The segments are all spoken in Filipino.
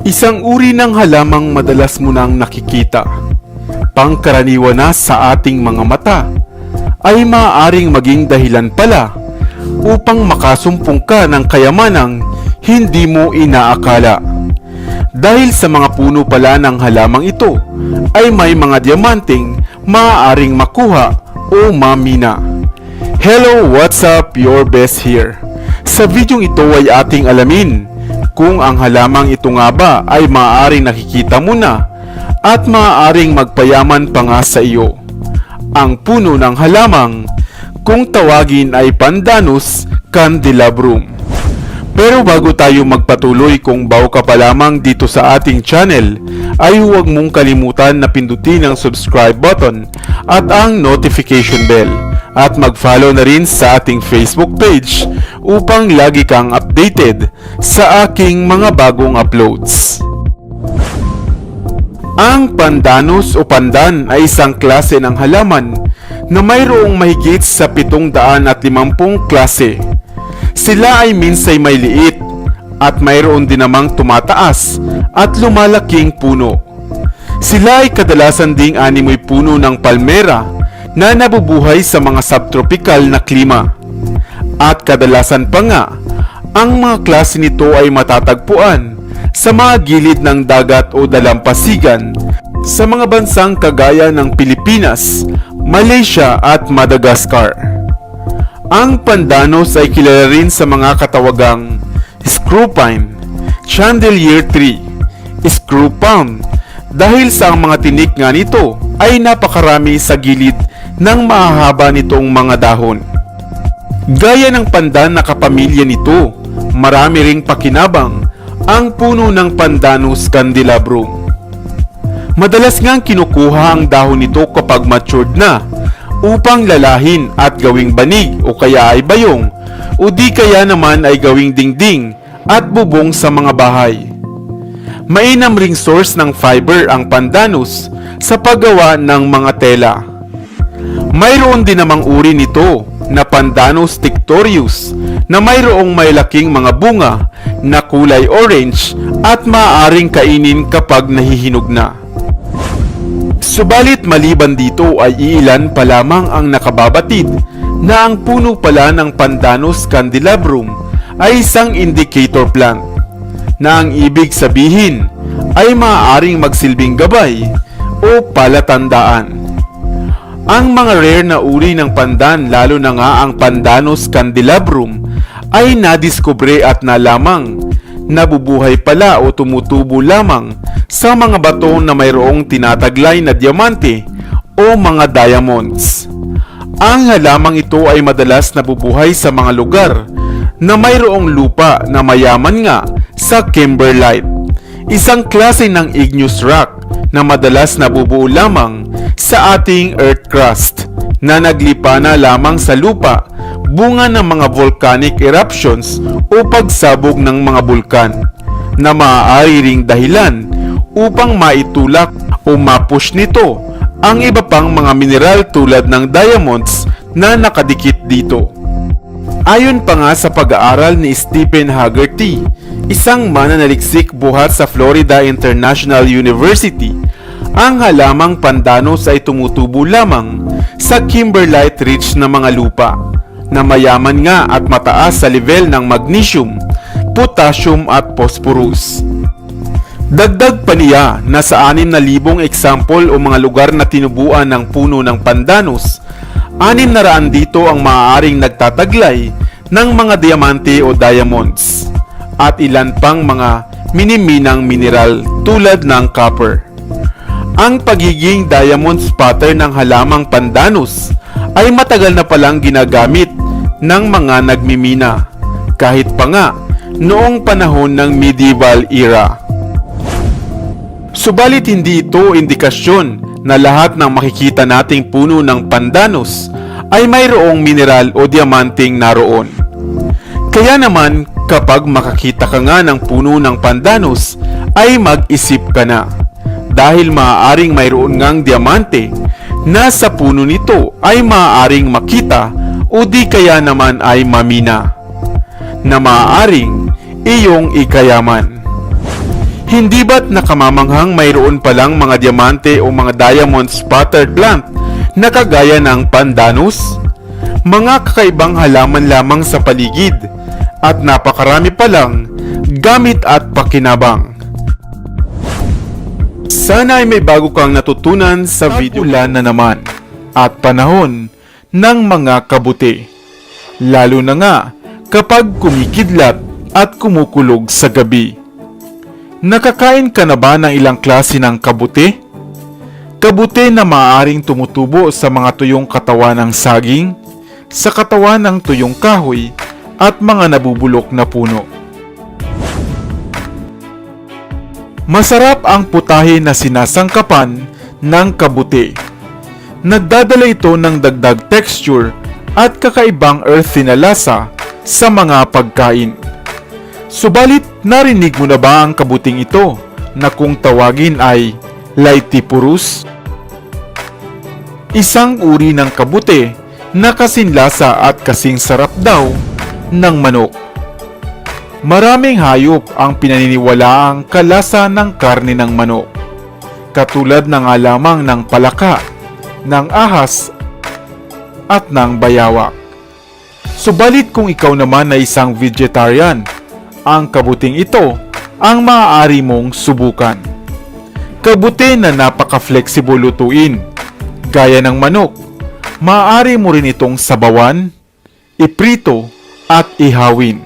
Isang uri ng halamang madalas mo nang nakikita, pangkaraniwan na sa ating mga mata, ay maaaring maging dahilan pala upang makasumpong ka ng kayamanang hindi mo inaakala. Dahil sa mga puno pala ng halamang ito ay may mga diamanteng maaaring makuha o mamina. Hello, what's up? Your best here. Sa videong ito ay ating alamin kung ang halamang ito nga ba ay maaaring nakikita mo na at maaaring magpayaman pa nga sa iyo. Ang puno ng halamang kung tawagin ay Pandanus candelabrum. Pero bago tayo magpatuloy, kung bago ka pa lamang dito sa ating channel, ay huwag mong kalimutan na pindutin ang subscribe button at ang notification bell. At mag-follow na rin sa ating Facebook page upang lagi kang updated sa aking mga bagong uploads. Ang Pandanus o pandan ay isang klase ng halaman na mayroong mahigit sa 750 klase. Sila ay minsay may liit at mayroon din namang tumataas at lumalaking puno. Sila ay kadalasan ding animoy puno ng palmera na nabubuhay sa mga subtropical na klima. At kadalasan pa nga, ang mga klase nito ay matatagpuan sa mga gilid ng dagat o dalampasigan sa mga bansang kagaya ng Pilipinas, Malaysia at Madagascar. Ang Pandanus ay kilala rin sa mga katawagang screw pine, chandelier tree, screw palm dahil sa mga tinik nga nito ay napakarami sa gilid ng mahahaba nitong mga dahon. Gaya ng pandan na kapamilya nito, marami ring pakinabang ang puno ng Pandanus candelabrum. Madalas ngang kinukuha ang dahon nito kapag matured na upang lalahin at gawing banig o kaya ay bayong o di kaya naman ay gawing dingding at bubong sa mga bahay. Mainam ring source ng fiber ang Pandanus sa paggawa ng mga tela. Mayroon din namang uri nito na Pandanus tinctorius na mayroong may laking mga bunga na kulay orange at maaaring kainin kapag nahihinog na. Subalit maliban dito ay iilan pa lamang ang nakababatid na ang puno pala ng Pandanus candelabrum ay isang indicator plant na ang ibig sabihin ay maaaring magsilbing gabay o palatandaan. Ang mga rare na uri ng pandan, lalo na nga ang Pandanus candelabrum, ay nadiskubre at nalamang nabubuhay pala o tumutubo lamang sa mga bato na mayroong tinataglay na diamante o mga diamonds. Ang halamang ito ay madalas nabubuhay sa mga lugar na mayroong lupa na mayaman nga sa kimberlite, isang klase ng igneous rock na madalas nabubuo lamang sa ating earth crust na naglipa na lamang sa lupa bunga ng mga volcanic eruptions o pagsabog ng mga bulkan na maaari ring dahilan upang maitulak o mapush nito ang iba pang mga mineral tulad ng diamonds na nakadikit dito. Ayon pa nga sa pag-aaral ni Stephen Haggerty, isang mananaliksik buhat sa Florida International University, ang halamang Pandanus ay tumutubo lamang sa kimberlite-rich na mga lupa na mayaman nga at mataas sa level ng magnesium, potassium at phosphorus. Dagdag pa niya na sa 6,000 example o mga lugar na tinubuan ng puno ng Pandanus, 600 dito ang maaaring nagtataglay ng mga diamante o diamonds at ilan pang mga miniminang mineral tulad ng copper. Ang pagiging diamond spotter ng halamang Pandanus ay matagal na palang ginagamit ng mga nagmimina, kahit pa nga noong panahon ng medieval era. Subalit hindi ito indikasyon na lahat ng makikita nating puno ng Pandanus ay mayroong mineral o diamanting naroon. Kaya naman kapag makakita ka nga ng puno ng Pandanus ay mag-isip ka na, dahil maaaring mayroon ngang diamante na sa puno nito ay maaaring makita o di kaya naman ay mamina na maaaring iyong ikayaman. Hindi ba't nakamamanghang mayroon palang mga diamante o mga diamond spotted plant na kagaya ng pandanus? Mga kakaibang halaman lamang sa paligid at napakarami palang gamit at pakinabang. Sana ay may bago kang natutunan sa video na naman at panahon ng mga kabuti. Lalo na nga kapag kumikidlat at kumukulog sa gabi. Nakakain ka na ba ng ilang klase ng kabuti? Kabuti na maaaring tumutubo sa mga tuyong katawan ng saging, sa katawan ng tuyong kahoy, at mga nabubulok na puno. Masarap ang putahe na sinasangkapan ng kabuti. Nagdadala ito ng dagdag texture at kakaibang earthy na lasa sa mga pagkain. Subalit, narinig mo na ba ang kabuting ito na kung tawagin ay Laetipurus? Isang uri ng kabuti na kasing lasa at kasing sarap daw ng manok. Maraming hayop ang pinaniniwalaang kalasa ng karne ng manok, katulad ng lamang ng palaka, ng ahas, at ng bayawak. Subalit kung ikaw naman ay isang vegetarian, ang kabuting ito ang maaari mong subukan. Kabuti na napaka-flexible lutuin. Gaya ng manok, maaari mo rin itong sabawan, iprito at ihawin.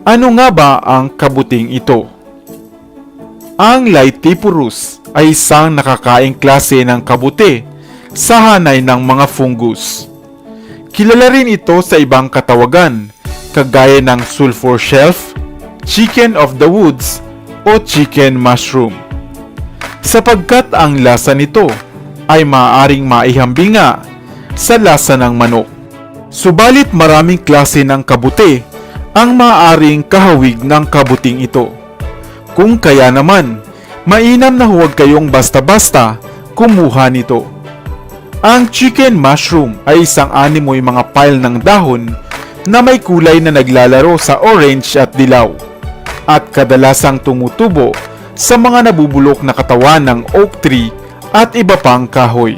Ano nga ba ang kabuting ito? Ang Laetipurus ay isang nakakaing klase ng kabuti sa hanay ng mga fungus. Kilala rin ito sa ibang katawagan, kagaya ng sulfur shelf, chicken of the woods, o chicken mushroom. Sapagkat ang lasa nito ay maaaring maihambing sa lasa ng manok. Subalit maraming klase ng kabuti ang maaaring kahawig ng kabuting ito. Kung kaya naman, mainam na huwag kayong basta-basta kumuha nito. Ang chicken mushroom ay isang animoy mga pile ng dahon na may kulay na naglalaro sa orange at dilaw, at kadalasang tumutubo sa mga nabubulok na katawan ng oak tree at iba pang kahoy.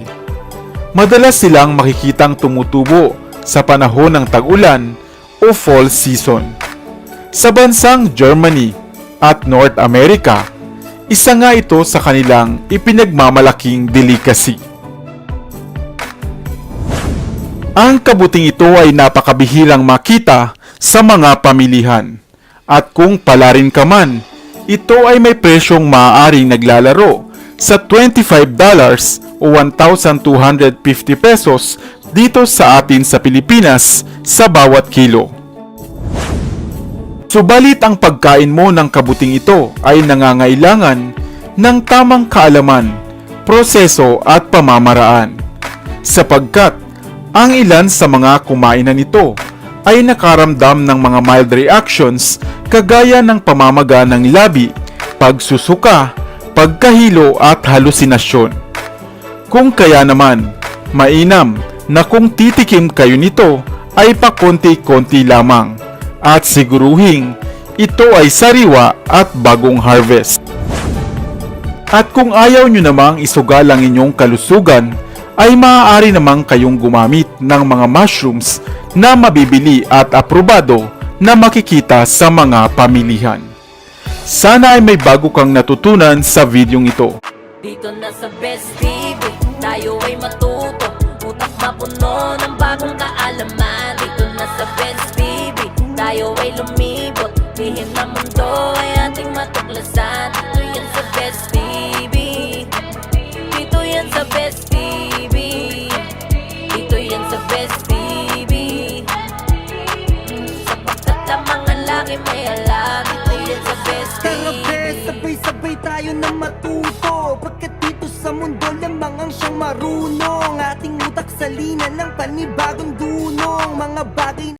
Madalas silang makikitang tumutubo sa panahon ng tag-ulan o fall season. Sa bansang Germany at North America, isa nga ito sa kanilang ipinagmamalaking delicacy. Ang kabuting ito ay napakabihirang makita sa mga pamilihan. At kung palarin ka man, ito ay may presyong maaaring naglalaro sa $25 o 1,250 pesos dito sa atin sa Pilipinas sa bawat kilo. Subalit ang pagkain mo ng kabuting ito ay nangangailangan ng tamang kaalaman, proseso at pamamaraan. Sapagkat ang ilan sa mga kumain na nito ay nakaramdam ng mga mild reactions kagaya ng pamamaga ng labi, pagsusuka, pagkahilo at halusinasyon. Kung kaya naman, mainam na kung titikim kayo nito ay pakonti-konti lamang at siguruhing ito ay sariwa at bagong harvest. At kung ayaw nyo namang isugal ang inyong kalusugan, ay maaari namang kayong gumamit ng mga mushrooms na mabibili at aprobado na makikita sa mga pamilihan. Sana ay may bago kang natutunan sa videong ito. Dito na sa Best TV, tayo ay matuto, utak mapuno ng bagong kaalaman. Dito na sa Best TV, tayo ay lumibot, lihim na mundo ay ating matuklasan. Dito yan sa Best TV, dito yan sa Best TV, dito yan sa Best TV. Sapagkat ang mga laki may alam, dito yan sa Best Tara TV. bes, sabay-sabay tayo na matuto, pagkat dito sa mundo lamang ang siyang marunong. Ating utak sa linan ng panibagong dunong, mga bagay